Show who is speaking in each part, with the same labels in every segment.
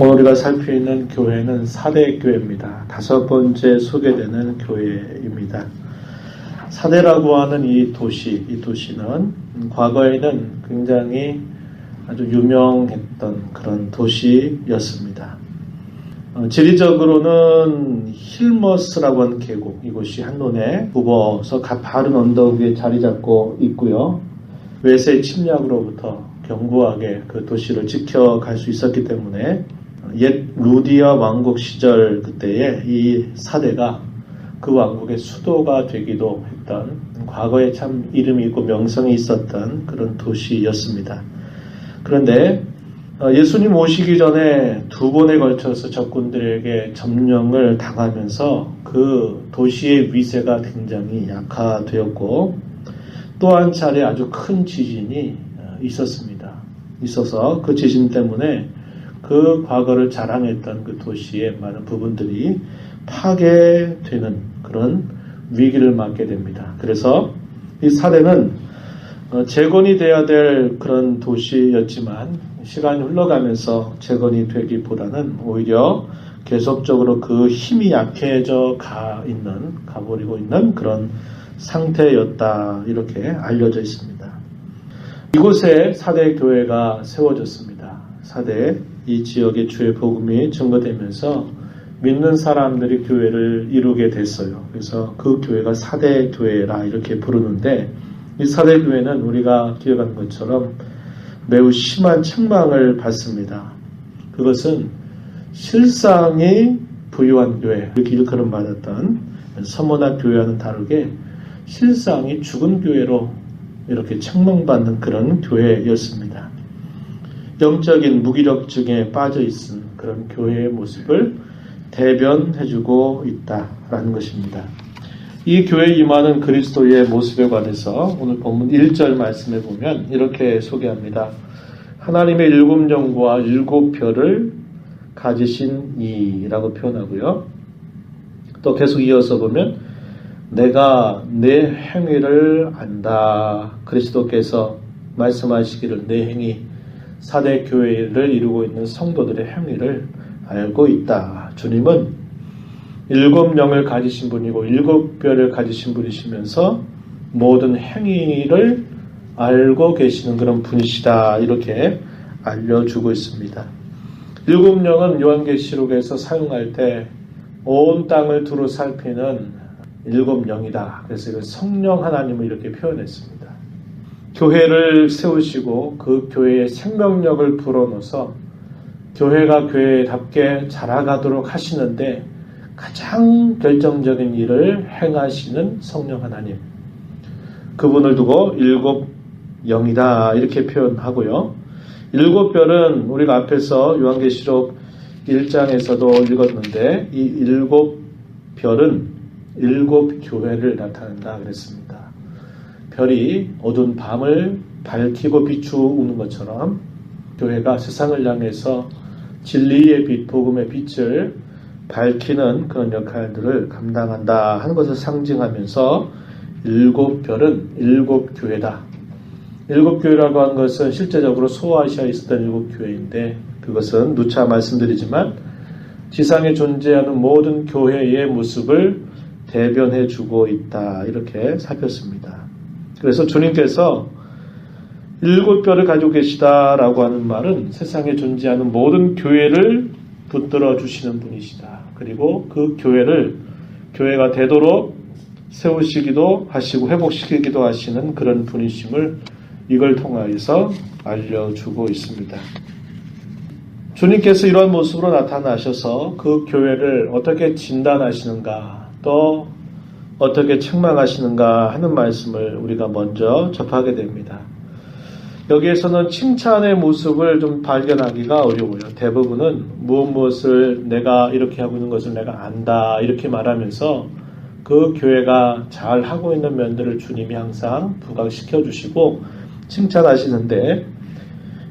Speaker 1: 오늘 우리가 살피는 교회는 사대교회입니다. 5번째 소개되는 교회입니다. 사대라고 하는 이 도시는 과거에는 굉장히 아주 유명했던 그런 도시였습니다. 지리적으로는 힐머스라고 하는 계곡, 이곳이 한눈에 굽어서 바른 언덕 위에 자리 잡고 있고요. 외세 침략으로부터 견고하게 그 도시를 지켜갈 수 있었기 때문에 옛 루디아 왕국 시절 그때에 이 사대가 그 왕국의 수도가 되기도 했던, 과거에 참 이름이 있고 명성이 있었던 그런 도시였습니다. 그런데 예수님 오시기 전에 2번에 걸쳐서 적군들에게 점령을 당하면서 그 도시의 위세가 굉장히 약화되었고, 또 한 차례 아주 큰 지진이 있어서 그 지진 때문에 그 과거를 자랑했던 그 도시의 많은 부분들이 파괴되는 그런 위기를 맞게 됩니다. 그래서 이 사대는 재건이 돼야 될 그런 도시였지만 시간이 흘러가면서 재건이 되기보다는 오히려 계속적으로 그 힘이 약해져 가버리고 있는 그런 상태였다, 이렇게 알려져 있습니다. 이곳에 사대 교회가 세워졌습니다. 사대, 이 지역의 주의 복음이 증거되면서 믿는 사람들이 교회를 이루게 됐어요. 그래서 그 교회가 사대 교회라 이렇게 부르는데, 이 사대 교회는 우리가 기억하는 것처럼 매우 심한 책망을 받습니다. 그것은 실상이 부유한 교회, 이렇게 일컬음 받았던 서문화 교회와는 다르게 실상이 죽은 교회로 이렇게 책망받는 그런 교회였습니다. 영적인 무기력증에 빠져 있은 그런 교회의 모습을 대변해주고 있다라는 것입니다. 이 교회에 임하는 그리스도의 모습에 관해서 오늘 본문 1절 말씀에 보면 이렇게 소개합니다. 하나님의 7영과 7별을 가지신 이라고 표현하고요. 또 계속 이어서 보면 내가 내 행위를 안다. 그리스도께서 말씀하시기를 내 행위, 사대 교회를 이루고 있는 성도들의 행위를 알고 있다. 주님은 7영을 가지신 분이고 7별을 가지신 분이시면서 모든 행위를 알고 계시는 그런 분이시다, 이렇게 알려주고 있습니다. 7영은 요한계시록에서 사용할 때 온 땅을 두루 살피는 7영이다. 그래서 성령 하나님을 이렇게 표현했습니다. 교회를 세우시고 그 교회의 생명력을 불어넣어서 교회가 교회답게 자라가도록 하시는데 가장 결정적인 일을 행하시는 성령 하나님, 그분을 두고 7영이다 이렇게 표현하고요. 7별은 우리가 앞에서 요한계시록 1장에서도 읽었는데 이 7별은 7교회를 나타낸다 그랬습니다. 별이 어두운 밤을 밝히고 비추는 것처럼 교회가 세상을 향해서 진리의 빛, 복음의 빛을 밝히는 그런 역할들을 감당한다 하는 것을 상징하면서 7별은 7교회다. 7교회라고 하는 것은 실제적으로 소아시아에 있었던 7교회인데, 그것은 누차 말씀드리지만 지상에 존재하는 모든 교회의 모습을 대변해주고 있다, 이렇게 살폈습니다. 그래서 주님께서 7별을 가지고 계시다라고 하는 말은 세상에 존재하는 모든 교회를 붙들어 주시는 분이시다. 그리고 그 교회를 교회가 되도록 세우시기도 하시고 회복시키기도 하시는 그런 분이심을 이걸 통하여서 알려주고 있습니다. 주님께서 이러한 모습으로 나타나셔서 그 교회를 어떻게 진단하시는가, 또 어떻게 책망하시는가 하는 말씀을 우리가 먼저 접하게 됩니다. 여기에서는 칭찬의 모습을 좀 발견하기가 어려워요. 대부분은 무엇을 내가 이렇게 하고 있는 것을 내가 안다 이렇게 말하면서 그 교회가 잘 하고 있는 면들을 주님이 항상 부각시켜 주시고 칭찬하시는데,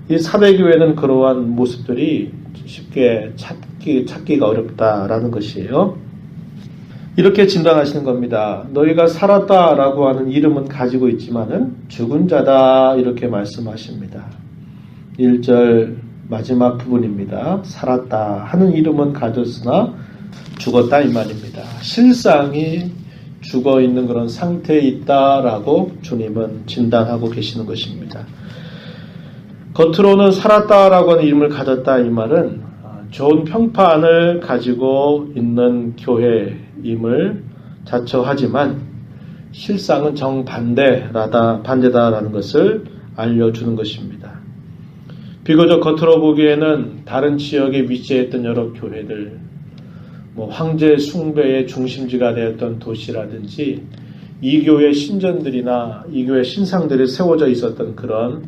Speaker 1: 이 사대교회는 그러한 모습들이 쉽게 찾기가 어렵다라는 것이에요. 이렇게 진단하시는 겁니다. 너희가 살았다라고 하는 이름은 가지고 있지만은 죽은 자다, 이렇게 말씀하십니다. 1절 마지막 부분입니다. 살았다 하는 이름은 가졌으나 죽었다 이 말입니다. 실상이 죽어 있는 그런 상태에 있다라고 주님은 진단하고 계시는 것입니다. 겉으로는 살았다라고 하는 이름을 가졌다 이 말은 좋은 평판을 가지고 있는 교회임을 자처하지만 실상은 반대다라는 것을 알려주는 것입니다. 비교적 겉으로 보기에는 다른 지역에 위치했던 여러 교회들, 황제 숭배의 중심지가 되었던 도시라든지 이 교회 신전들이나 이 교회 신상들이 세워져 있었던 그런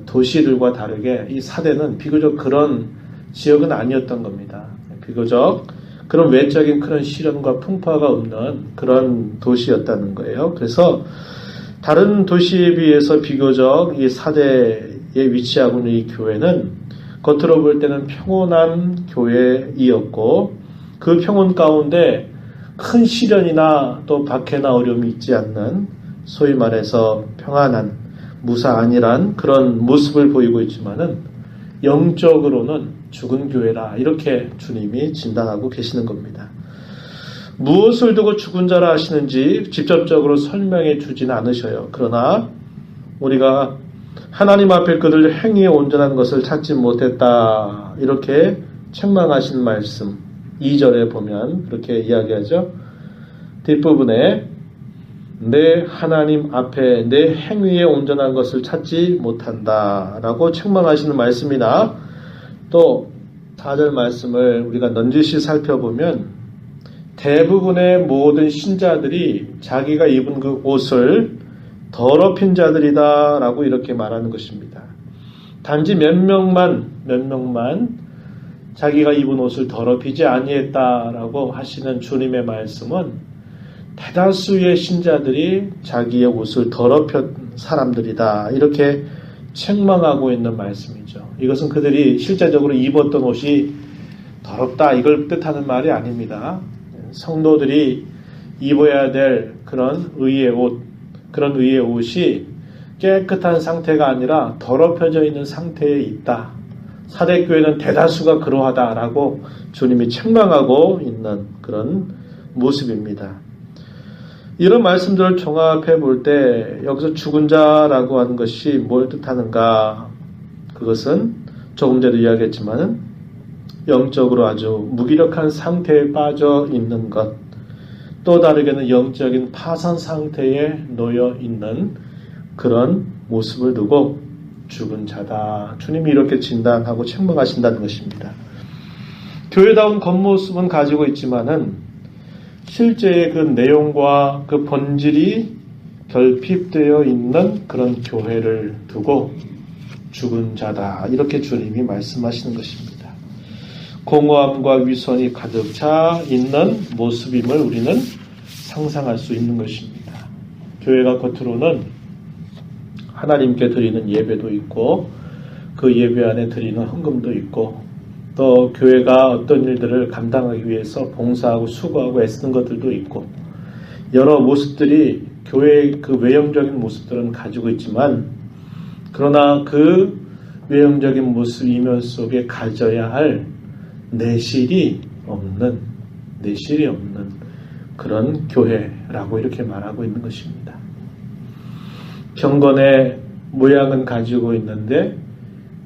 Speaker 1: 도시들과 다르게 이 사대는 비교적 그런 지역은 아니었던 겁니다. 비교적 그런 외적인 그런 시련과 풍파가 없는 그런 도시였다는 거예요. 그래서 다른 도시에 비해서 비교적 이 사대에 위치하고 있는 이 교회는 겉으로 볼 때는 평온한 교회이었고 그 평온 가운데 큰 시련이나 또 박해나 어려움이 있지 않는 소위 말해서 평안한 무사안일한 그런 모습을 보이고 있지만은 영적으로는 죽은 교회라 이렇게 주님이 진단하고 계시는 겁니다. 무엇을 두고 죽은 자라 하시는지 직접적으로 설명해 주지는 않으셔요. 그러나 우리가 하나님 앞에 그들 행위에 온전한 것을 찾지 못했다 이렇게 책망하신 말씀 2절에 보면 그렇게 이야기하죠. 뒷부분에 내 하나님 앞에 내 행위에 온전한 것을 찾지 못한다 라고 책망하시는 말씀이나 또 4절 말씀을 우리가 넌지시 살펴보면 대부분의 모든 신자들이 자기가 입은 그 옷을 더럽힌 자들이다 라고 이렇게 말하는 것입니다. 단지 몇 명만 자기가 입은 옷을 더럽히지 아니했다라고 하시는 주님의 말씀은 대다수의 신자들이 자기의 옷을 더럽힌 사람들이다 이렇게 책망하고 있는 말씀이죠. 이것은 그들이 실제적으로 입었던 옷이 더럽다 이걸 뜻하는 말이 아닙니다. 성도들이 입어야 될 그런 의의 옷이 깨끗한 상태가 아니라 더럽혀져 있는 상태에 있다. 사대교회는 대다수가 그러하다라고 주님이 책망하고 있는 그런 모습입니다. 이런 말씀들을 종합해 볼 때 여기서 죽은 자라고 하는 것이 뭘 뜻하는가? 그것은 조금 전에 이야기했지만 영적으로 아주 무기력한 상태에 빠져 있는 것, 또 다르게는 영적인 파산 상태에 놓여 있는 그런 모습을 두고 죽은 자다. 주님이 이렇게 진단하고 책망하신다는 것입니다. 교회다운 겉모습은 가지고 있지만은 실제의 그 내용과 그 본질이 결핍되어 있는 그런 교회를 두고 죽은 자다. 이렇게 주님이 말씀하시는 것입니다. 공허함과 위선이 가득 차 있는 모습임을 우리는 상상할 수 있는 것입니다. 교회가 겉으로는 하나님께 드리는 예배도 있고 그 예배 안에 드리는 헌금도 있고 또 교회가 어떤 일들을 감당하기 위해서 봉사하고 수고하고 애쓰는 것들도 있고 여러 모습들이 교회의 그 외형적인 모습들은 가지고 있지만 그러나 그 외형적인 모습 이면 속에 가져야 할 내실이 없는 그런 교회라고 이렇게 말하고 있는 것입니다. 경건의 모양은 가지고 있는데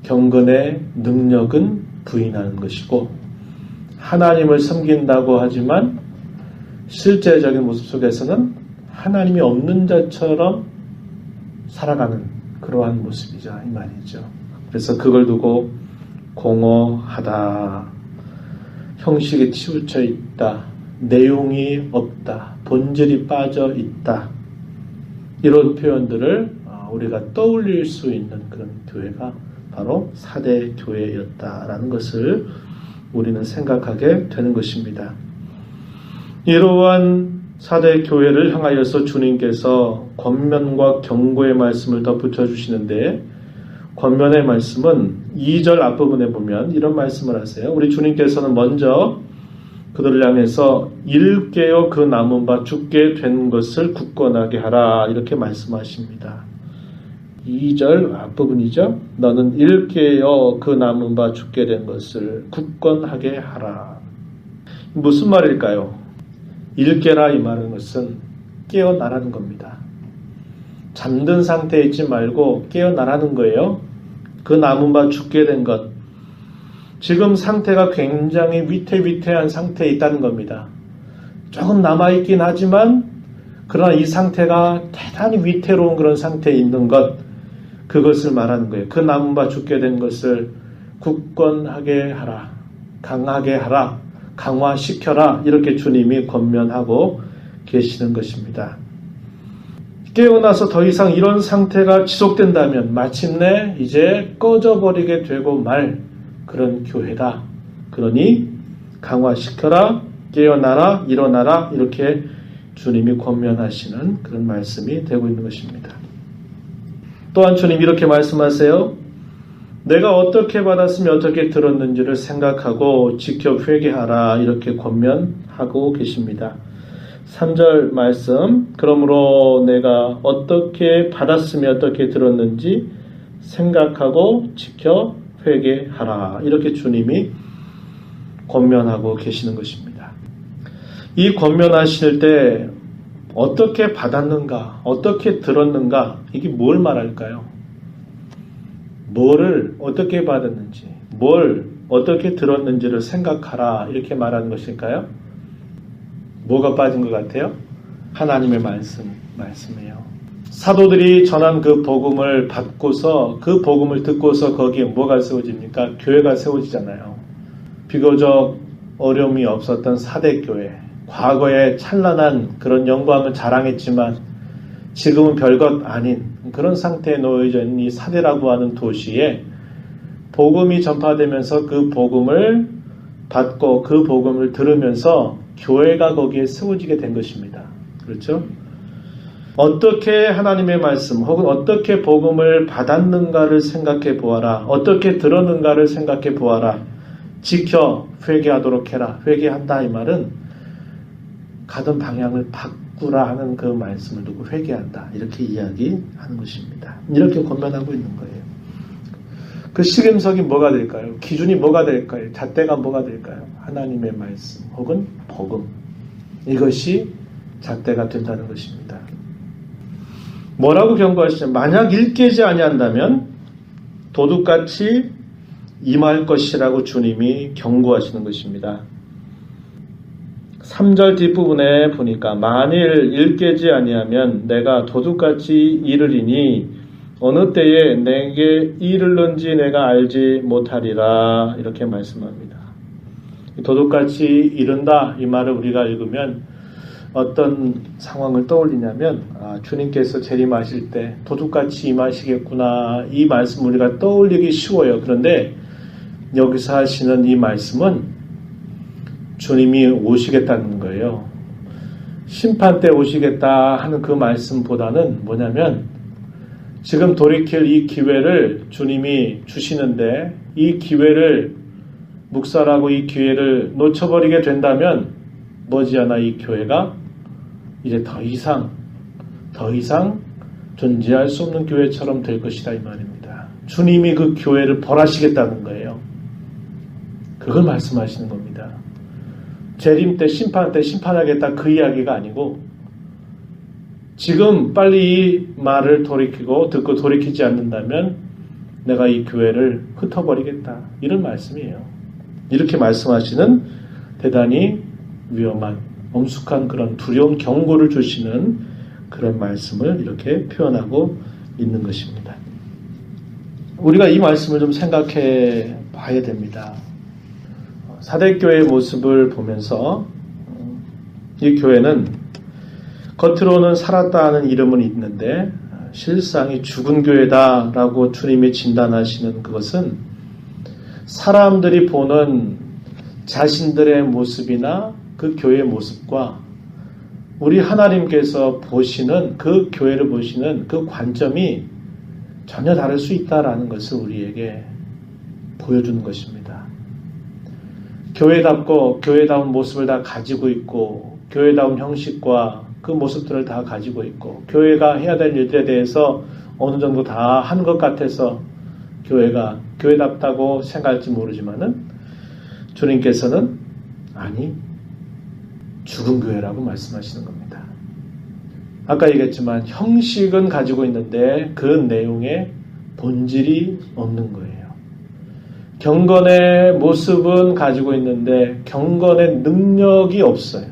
Speaker 1: 경건의 능력은 부인하는 것이고 하나님을 섬긴다고 하지만 실제적인 모습 속에서는 하나님이 없는 자처럼 살아가는 그러한 모습이죠. 이 말이죠. 그래서 그걸 두고 공허하다, 형식에 치우쳐 있다, 내용이 없다, 본질이 빠져 있다 이런 표현들을 우리가 떠올릴 수 있는 그런 교회가 바로 사대 교회였다라는 것을 우리는 생각하게 되는 것입니다. 이러한 사대 교회를 향하여서 주님께서 권면과 경고의 말씀을 덧붙여 주시는데 권면의 말씀은 2절 앞부분에 보면 이런 말씀을 하세요. 우리 주님께서는 먼저 그들을 향해서 일깨어 그 남은 바 죽게 된 것을 굳건하게 하라 이렇게 말씀하십니다. 2절 앞부분이죠. 너는 일깨어 그 남은 바 죽게 된 것을 굳건하게 하라. 무슨 말일까요? 일깨라 이 말은 것은 깨어나라는 겁니다. 잠든 상태에 있지 말고 깨어나라는 거예요. 그 남은 바 죽게 된 것. 지금 상태가 굉장히 위태위태한 상태에 있다는 겁니다. 조금 남아있긴 하지만 그러나 이 상태가 대단히 위태로운 그런 상태에 있는 것, 그것을 말하는 거예요. 그 남은 바 죽게 된 것을 굳건하게 하라, 강하게 하라, 강화시켜라, 이렇게 주님이 권면하고 계시는 것입니다. 깨어나서 더 이상 이런 상태가 지속된다면 마침내 이제 꺼져버리게 되고 말 그런 교회다. 그러니 강화시켜라, 깨어나라, 일어나라, 이렇게 주님이 권면하시는 그런 말씀이 되고 있는 것입니다. 또한 주님이 이렇게 말씀하세요. 내가 어떻게 받았으며 어떻게 들었는지를 생각하고 지켜 회개하라, 이렇게 권면하고 계십니다. 3절 말씀, 그러므로 내가 어떻게 받았으며 어떻게 들었는지 생각하고 지켜 회개하라, 이렇게 주님이 권면하고 계시는 것입니다. 이 권면하실 때 어떻게 받았는가, 어떻게 들었는가, 이게 뭘 말할까요? 뭐를 어떻게 받았는지, 뭘 어떻게 들었는지를 생각하라, 이렇게 말하는 것일까요? 뭐가 빠진 것 같아요? 하나님의 말씀이에요. 사도들이 전한 그 복음을 받고서, 그 복음을 듣고서 거기에 뭐가 세워집니까? 교회가 세워지잖아요. 비교적 어려움이 없었던 사대교회, 과거에 찬란한 그런 영광을 자랑했지만 지금은 별것 아닌 그런 상태에 놓여져 있는 이 사대라고 하는 도시에 복음이 전파되면서 그 복음을 받고 그 복음을 들으면서 교회가 거기에 세워지게 된 것입니다. 그렇죠? 어떻게 하나님의 말씀 혹은 어떻게 복음을 받았는가를 생각해 보아라. 어떻게 들었는가를 생각해 보아라. 지켜 회개하도록 해라. 회개한다 이 말은 가던 방향을 바꾸라 하는 그 말씀을 두고 회개한다, 이렇게 이야기하는 것입니다. 이렇게 권면하고 있는 거예요. 그 시금석이 뭐가 될까요? 기준이 뭐가 될까요? 잣대가 뭐가 될까요? 하나님의 말씀 혹은 복음, 이것이 잣대가 된다는 것입니다. 뭐라고 경고하시죠? 만약 일깨지 아니한다면 도둑같이 임할 것이라고 주님이 경고하시는 것입니다. 3절 뒷부분에 보니까 만일 일깨지 아니하면 내가 도둑같이 이르리니 어느 때에 내게 이르는지 내가 알지 못하리라, 이렇게 말씀합니다. 도둑같이 이른다 이 말을 우리가 읽으면 어떤 상황을 떠올리냐면 주님께서 재림하실 때 도둑같이 임하시겠구나, 이 말씀 우리가 떠올리기 쉬워요. 그런데 여기서 하시는 이 말씀은 주님이 오시겠다는 거예요. 심판 때 오시겠다 하는 그 말씀보다는 뭐냐면 지금 돌이킬 이 기회를 주님이 주시는데 이 기회를 묵살하고 이 기회를 놓쳐버리게 된다면 머지않아 이 교회가 이제 더 이상 존재할 수 없는 교회처럼 될 것이다 이 말입니다. 주님이 그 교회를 벌하시겠다는 거예요. 그걸 말씀하시는 겁니다. 재림 때 심판 때 심판하겠다 그 이야기가 아니고 지금 빨리 이 말을 듣고 돌이키지 않는다면 내가 이 교회를 흩어버리겠다, 이런 말씀이에요. 이렇게 말씀하시는 대단히 위험한 엄숙한 그런 두려운 경고를 주시는 그런 말씀을 이렇게 표현하고 있는 것입니다. 우리가 이 말씀을 좀 생각해 봐야 됩니다. 사대교회의 모습을 보면서 이 교회는 겉으로는 살았다 하는 이름은 있는데 실상이 죽은 교회다라고 주님이 진단하시는 그것은 사람들이 보는 자신들의 모습이나 그 교회의 모습과 우리 하나님께서 보시는 그 교회를 보시는 그 관점이 전혀 다를 수 있다라는 것을 우리에게 보여주는 것입니다. 교회답고 교회다운 모습을 다 가지고 있고 교회다운 형식과 그 모습들을 다 가지고 있고 교회가 해야 될 일들에 대해서 어느 정도 다 한 것 같아서 교회가 교회답다고 생각할지 모르지만은 주님께서는 아니, 죽은 교회라고 말씀하시는 겁니다. 아까 얘기했지만 형식은 가지고 있는데 그 내용에 본질이 없는 거예요. 경건의 모습은 가지고 있는데 경건의 능력이 없어요.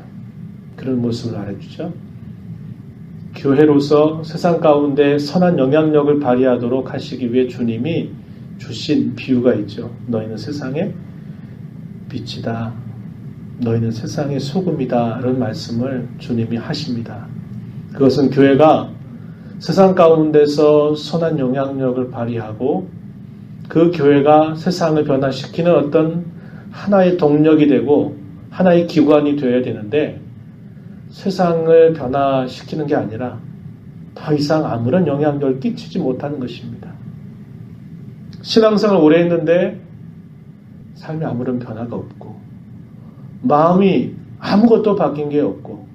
Speaker 1: 그런 모습을 말해주죠. 교회로서 세상 가운데 선한 영향력을 발휘하도록 하시기 위해 주님이 주신 비유가 있죠. 너희는 세상의 빛이다. 너희는 세상의 소금이다. 이런 말씀을 주님이 하십니다. 그것은 교회가 세상 가운데서 선한 영향력을 발휘하고 그 교회가 세상을 변화시키는 어떤 하나의 동력이 되고 하나의 기관이 되어야 되는데 세상을 변화시키는 게 아니라 더 이상 아무런 영향력을 끼치지 못하는 것입니다. 신앙생활을 오래 했는데 삶에 아무런 변화가 없고 마음이 아무것도 바뀐 게 없고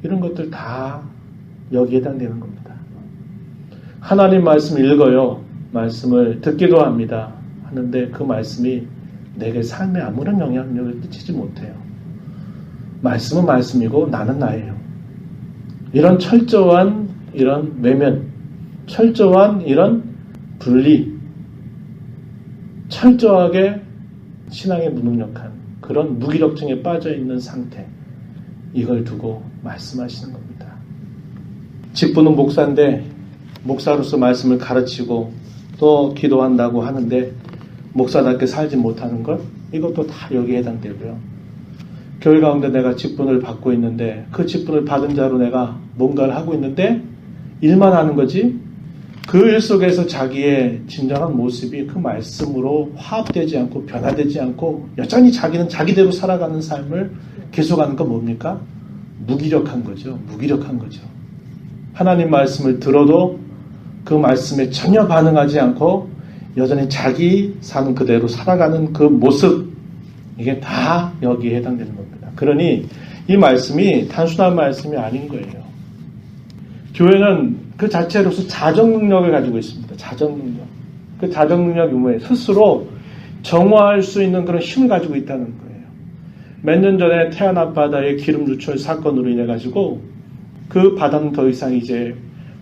Speaker 1: 이런 것들 다 여기에 해당되는 겁니다. 하나님 말씀 읽어요. 말씀을 듣기도 합니다. 하는데 그 말씀이 내게 삶에 아무런 영향력을 끼치지 못해요. 말씀은 말씀이고 나는 나예요. 이런 철저한 이런 외면, 철저한 이런 분리, 철저하게 신앙에 무능력한 그런 무기력증에 빠져있는 상태, 이걸 두고 말씀하시는 겁니다. 직분은 목사인데 목사로서 말씀을 가르치고 또 기도한다고 하는데 목사답게 살지 못하는 것, 이것도 다 여기에 해당되고요. 교회 가운데 내가 직분을 받고 있는데 그 직분을 받은 자로 내가 뭔가를 하고 있는데 일만 하는 거지 그 일 속에서 자기의 진정한 모습이 그 말씀으로 화합되지 않고 변화되지 않고 여전히 자기는 자기대로 살아가는 삶을 계속하는 건 뭡니까? 무기력한 거죠. 무기력한 거죠. 하나님 말씀을 들어도 그 말씀에 전혀 반응하지 않고 여전히 자기 사는 그대로 살아가는 그 모습, 이게 다 여기에 해당되는 겁니다. 그러니 이 말씀이 단순한 말씀이 아닌 거예요. 교회는 그 자체로서 자정 능력을 가지고 있습니다. 자정 능력. 그 자정 능력이 뭐예요? 스스로 정화할 수 있는 그런 힘을 가지고 있다는 거예요. 몇 년 전에 태안 앞바다의 기름 누출 사건으로 인해 가지고 그 바다는 더 이상 이제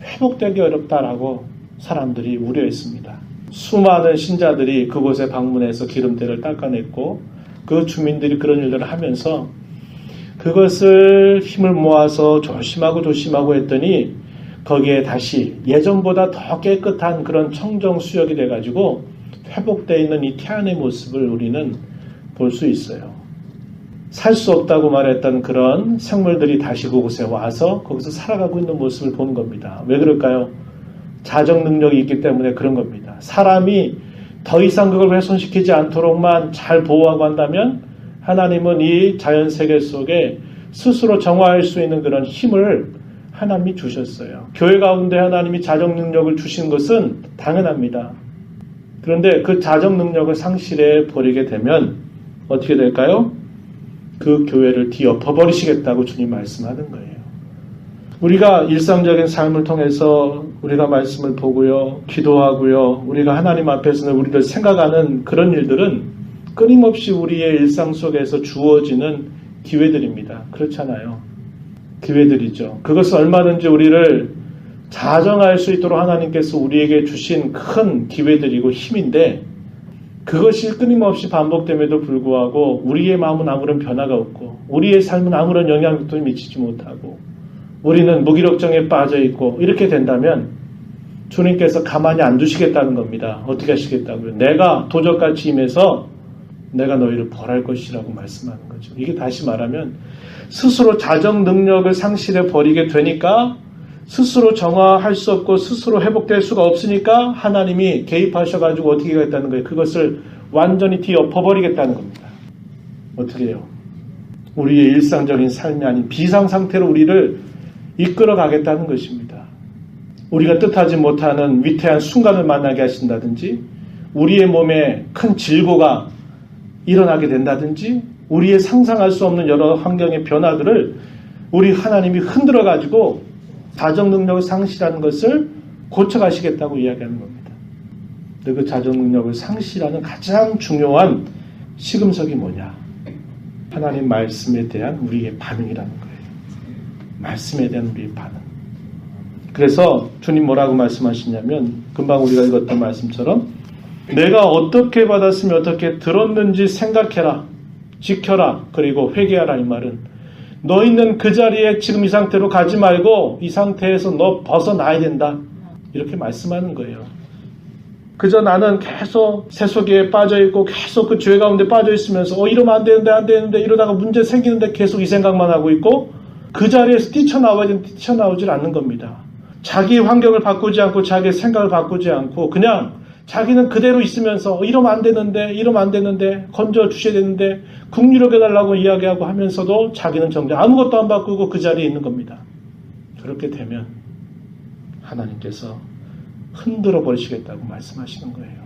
Speaker 1: 회복되기 어렵다라고 사람들이 우려했습니다. 수많은 신자들이 그곳에 방문해서 기름때를 닦아냈고 그 주민들이 그런 일들을 하면서 그것을 힘을 모아서 조심하고 했더니 거기에 다시 예전보다 더 깨끗한 그런 청정 수역이 돼가지고 회복되어 있는 이 태안의 모습을 우리는 볼 수 있어요. 살 수 없다고 말했던 그런 생물들이 다시 그곳에 와서 거기서 살아가고 있는 모습을 보는 겁니다. 왜 그럴까요? 자정 능력이 있기 때문에 그런 겁니다. 사람이 더 이상 그걸 훼손시키지 않도록만 잘 보호하고 한다면 하나님은 이 자연세계 속에 스스로 정화할 수 있는 그런 힘을 하나님이 주셨어요. 교회 가운데 하나님이 자정 능력을 주신 것은 당연합니다. 그런데 그 자정 능력을 상실해 버리게 되면 어떻게 될까요? 그 교회를 뒤엎어버리시겠다고 주님 말씀하는 거예요. 우리가 일상적인 삶을 통해서 우리가 말씀을 보고요, 기도하고요, 우리가 하나님 앞에서는 우리를 생각하는 그런 일들은 끊임없이 우리의 일상 속에서 주어지는 기회들입니다. 그렇잖아요. 기회들이죠. 그것은 얼마든지 우리를 자정할 수 있도록 하나님께서 우리에게 주신 큰 기회들이고 힘인데 그것이 끊임없이 반복됨에도 불구하고 우리의 마음은 아무런 변화가 없고 우리의 삶은 아무런 영향력도 미치지 못하고 우리는 무기력증에 빠져있고 이렇게 된다면 주님께서 가만히 안 두시겠다는 겁니다. 어떻게 하시겠다고요? 내가 도적같이 임해서 내가 너희를 벌할 것이라고 말씀하는 거죠. 이게 다시 말하면 스스로 자정 능력을 상실해 버리게 되니까 스스로 정화할 수 없고 스스로 회복될 수가 없으니까 하나님이 개입하셔가지고 어떻게 하겠다는 거예요? 그것을 완전히 뒤엎어버리겠다는 겁니다. 어떻게 해요? 우리의 일상적인 삶이 아닌 비상상태로 우리를 이끌어가겠다는 것입니다. 우리가 뜻하지 못하는 위태한 순간을 만나게 하신다든지 우리의 몸에 큰 질고가 일어나게 된다든지 우리의 상상할 수 없는 여러 환경의 변화들을 우리 하나님이 흔들어가지고 자정 능력을 상실하는 것을 고쳐가시겠다고 이야기하는 겁니다. 근데 그 자정 능력을 상실하는 가장 중요한 시금석이 뭐냐? 하나님 말씀에 대한 우리의 반응이라는 거예요. 말씀에 대한 우리의 반응. 그래서 주님 뭐라고 말씀하시냐면 금방 우리가 읽었던 말씀처럼 내가 어떻게 받았으면 어떻게 들었는지 생각해라. 지켜라. 그리고 회개하라. 이 말은 너 있는 그 자리에 지금 이 상태로 가지 말고 이 상태에서 너 벗어나야 된다. 이렇게 말씀하는 거예요. 그저 나는 계속 세속에 빠져있고 계속 그 죄 가운데 빠져있으면서 이러면 안 되는데 이러다가 문제 생기는데 계속 이 생각만 하고 있고 그 자리에서 뛰쳐나와야 되는데 뛰쳐나오질 않는 겁니다. 자기 환경을 바꾸지 않고 자기의 생각을 바꾸지 않고 그냥 자기는 그대로 있으면서 이러면 안 되는데 건져 주셔야 되는데 국유력 해달라고 이야기하고 하면서도 자기는 정작 아무것도 안 바꾸고 그 자리에 있는 겁니다. 그렇게 되면 하나님께서 흔들어 버리시겠다고 말씀하시는 거예요.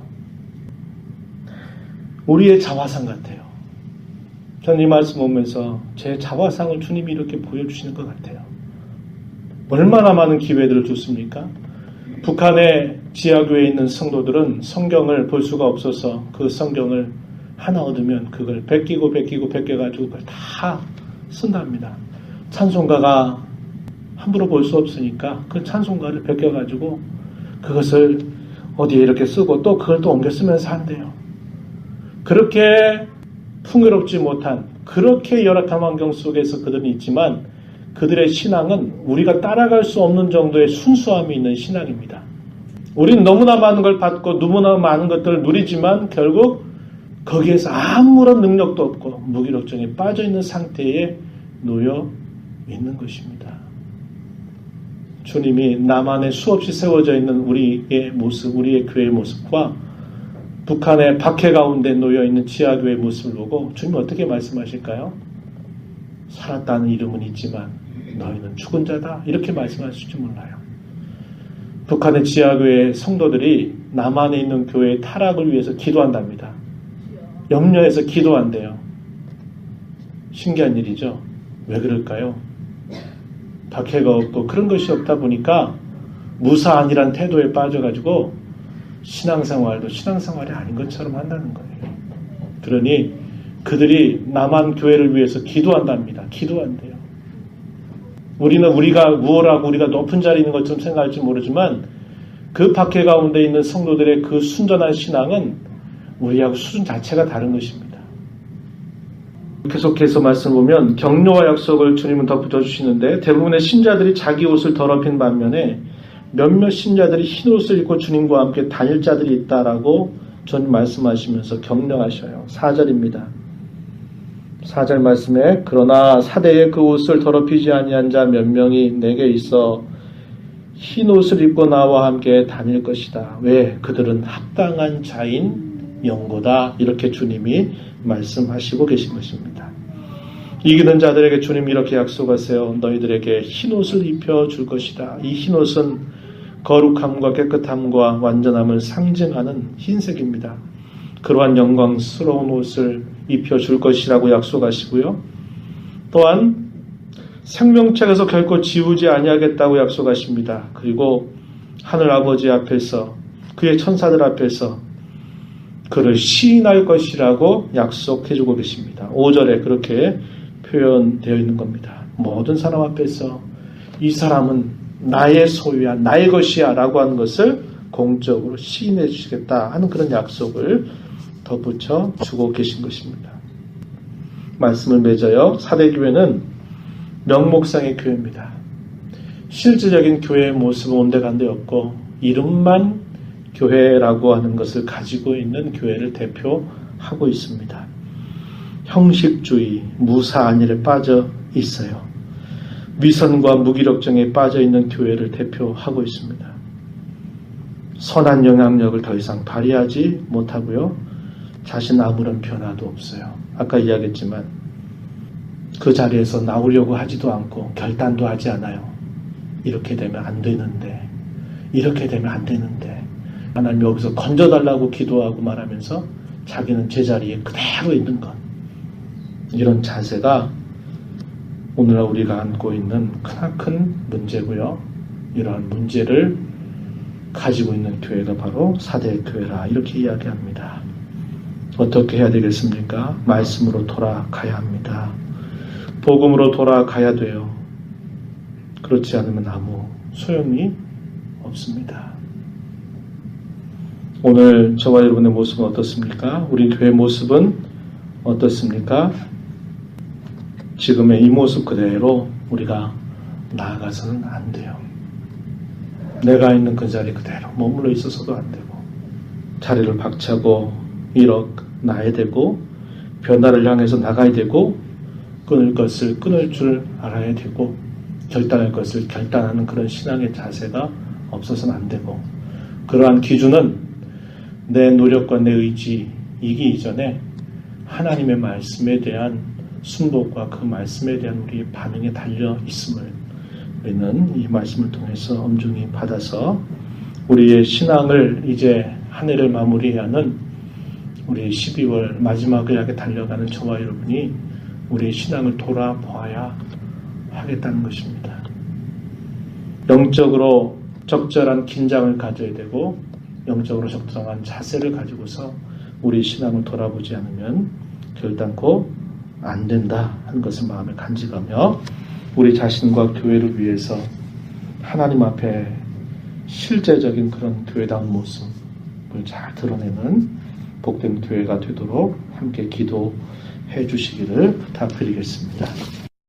Speaker 1: 우리의 자화상 같아요. 저는 이 말씀 보면서 제 자화상을 주님이 이렇게 보여주시는 것 같아요. 얼마나 많은 기회들을 줬습니까? 북한의 지하교회에 있는 성도들은 성경을 볼 수가 없어서 그 성경을 하나 얻으면 그걸 베껴가지고 그걸 다 쓴답니다. 찬송가가 함부로 볼 수 없으니까 그 찬송가를 베껴가지고 그것을 어디에 이렇게 쓰고 또 그걸 또 옮겨 쓰면서 한대요. 그렇게 풍요롭지 못한 그렇게 열악한 환경 속에서 그들은 있지만 그들의 신앙은 우리가 따라갈 수 없는 정도의 순수함이 있는 신앙입니다. 우리는 너무나 많은 걸 받고 너무나 많은 것들을 누리지만 결국 거기에서 아무런 능력도 없고 무기력증에 빠져있는 상태에 놓여 있는 것입니다. 주님이 남한에 수없이 세워져 있는 우리의 모습, 우리의 교회의 모습과 북한의 박해 가운데 놓여있는 지하교회의 모습을 보고 주님은 어떻게 말씀하실까요? 살았다는 이름은 있지만 너희는 죽은 자다. 이렇게 말씀하실지 몰라요. 북한의 지하교회 성도들이 남한에 있는 교회의 타락을 위해서 기도한답니다. 염려해서 기도한대요. 신기한 일이죠. 왜 그럴까요? 박해가 없고 그런 것이 없다 보니까 무사안이란 태도에 빠져가지고 신앙생활도 신앙생활이 아닌 것처럼 한다는 거예요. 그러니 그들이 남한 교회를 위해서 기도한답니다. 기도한대요. 우리는 우리가 우월하고 우리가 높은 자리에 있는 것처럼 생각할지 모르지만 그 박해 가운데 있는 성도들의 그 순전한 신앙은 우리하고 수준 자체가 다른 것입니다. 계속해서 말씀 보면 격려와 약속을 주님은 덧붙여 주시는데 대부분의 신자들이 자기 옷을 더럽힌 반면에 몇몇 신자들이 흰 옷을 입고 주님과 함께 다닐 자들이 있다라고 전 말씀하시면서 격려하셔요. 4절입니다. 4절 말씀에 그러나 사대에 그 옷을 더럽히지 아니한 자 몇 명이 내게 있어 흰 옷을 입고 나와 함께 다닐 것이다. 왜? 그들은 합당한 자인 영고다. 이렇게 주님이 말씀하시고 계신 것입니다. 이기는 자들에게 주님이 이렇게 약속하세요. 너희들에게 흰 옷을 입혀줄 것이다. 이 흰 옷은 거룩함과 깨끗함과 완전함을 상징하는 흰색입니다. 그러한 영광스러운 옷을 입혀줄 것이라고 약속하시고요. 또한 생명책에서 결코 지우지 아니하겠다고 약속하십니다. 그리고 하늘 아버지 앞에서 그의 천사들 앞에서 그를 시인할 것이라고 약속해주고 계십니다. 5절에 그렇게 표현되어 있는 겁니다. 모든 사람 앞에서 이 사람은 나의 소유야, 나의 것이야 라고 하는 것을 공적으로 시인해 주시겠다 하는 그런 약속을 덧붙여 주고 계신 것입니다. 말씀을 맺어요. 사대교회는 명목상의 교회입니다. 실질적인 교회의 모습은 온데간데 없고 이름만 교회라고 하는 것을 가지고 있는 교회를 대표하고 있습니다. 형식주의, 무사안일에 빠져 있어요. 위선과 무기력증에 빠져 있는 교회를 대표하고 있습니다. 선한 영향력을 더 이상 발휘하지 못하고요. 자신 아무런 변화도 없어요. 아까 이야기했지만 그 자리에서 나오려고 하지도 않고 결단도 하지 않아요. 이렇게 되면 안 되는데, 이렇게 되면 안 되는데 하나님 여기서 건져달라고 기도하고 말하면서 자기는 제자리에 그대로 있는 것. 이런 자세가 오늘날 우리가 안고 있는 크나큰 문제고요. 이러한 문제를 가지고 있는 교회가 바로 사대 교회라 이렇게 이야기합니다. 어떻게 해야 되겠습니까? 말씀으로 돌아가야 합니다. 복음으로 돌아가야 돼요. 그렇지 않으면 아무 소용이 없습니다. 오늘 저와 여러분의 모습은 어떻습니까? 우리 교회 모습은 어떻습니까? 지금의 이 모습 그대로 우리가 나아가서는 안 돼요. 내가 있는 그 자리 그대로 머물러 있어서도 안 되고 자리를 박차고 일어나야 되고 변화를 향해서 나가야 되고 끊을 것을 끊을 줄 알아야 되고 결단할 것을 결단하는 그런 신앙의 자세가 없어서는 안 되고 그러한 기준은 내 노력과 내 의지이기 이전에 하나님의 말씀에 대한 순복과 그 말씀에 대한 우리의 반응에 달려 있음을 우리는 이 말씀을 통해서 엄중히 받아서 우리의 신앙을 이제 한 해를 마무리하는 우리 12월 마지막을 향해 달려가는 저와 여러분이 우리의 신앙을 돌아보아야 하겠다는 것입니다. 영적으로 적절한 긴장을 가져야 되고 영적으로 적정한 자세를 가지고서 우리 신앙을 돌아보지 않으면 결단코 안 된다 하는 것을 마음에 간직하며 우리 자신과 교회를 위해서 하나님 앞에 실제적인 그런 교회다운 모습을 잘 드러내는 복된 교회가 되도록 함께 기도해 주시기를 부탁드리겠습니다.